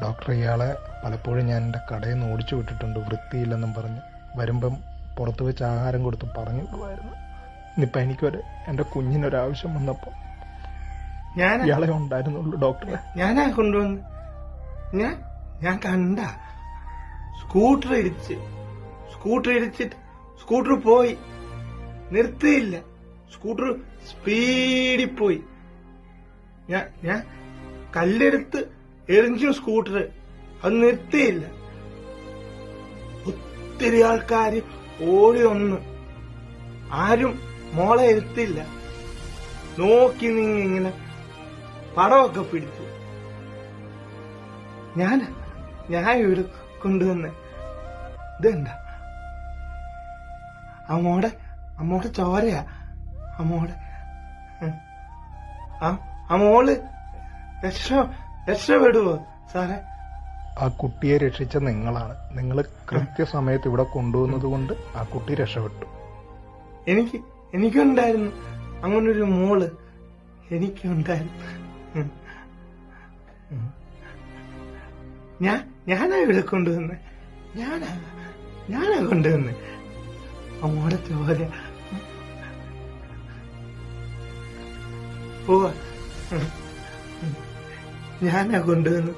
Doctor, ഇയാളെ പലപ്പോഴും ഞാൻ എൻ്റെ കടയിൽ നിന്ന് ഓടിച്ചു വിട്ടിട്ടുണ്ട്, വൃത്തിയില്ലെന്നും പറഞ്ഞ്. വരുമ്പം പുറത്ത് വെച്ച് ആഹാരം കൊടുത്ത് പറഞ്ഞു വിടുമായിരുന്നു. ഇന്നിപ്പോൾ എനിക്കൊരു എൻ്റെ കുഞ്ഞിനൊരാവശ്യം വന്നപ്പോൾ ഇയാളെ ഉണ്ടായിരുന്നുള്ളൂ ഡോക്ടറെ. ഞാനാ കൊണ്ടുവന്ന് ഞാൻ കണ്ട സ്കൂട്ടർ ഇടിച്ചിട്ട് സ്കൂട്ടർ പോയി, നിർത്തിയില്ല. സ്കൂട്ടർ സ്പീഡിൽ പോയി. ഞാൻ കല്ലെടുത്ത് എറിഞ്ഞു സ്കൂട്ടർ, അത് നിർത്തിയില്ല. ഒത്തിരി ആൾക്കാര് ഓടി വന്ന്, ആരും മോളെ എടുത്തില്ല. നോക്കി ഇങ്ങനെ പടമൊക്കെ പിടിച്ചു. ഞാൻ ഇവിടെ കൊണ്ടുവന്ന് ഇതെന്താ? അമ്മോടെ ചോരയാ. മോള് രക്ഷപ്പെടുവോ സാറേ? ആ കുട്ടിയെ രക്ഷിച്ച നിങ്ങളാണ്. നിങ്ങൾ കൃത്യസമയത്ത് ഇവിടെ കൊണ്ടുവന്നത് കൊണ്ട് ആ കുട്ടി രക്ഷപ്പെട്ടു. എനിക്കുണ്ടായിരുന്നു അങ്ങനൊരു മോള്, എനിക്കുണ്ടായിരുന്നു. ഞാനാ ഇവിടെ കൊണ്ടുവന്ന്, ഞാനാ കൊണ്ടുവന്ന്. അമ്മോടെ ചോര പോവാ, ഞാനാ കൊണ്ടുവന്ന്.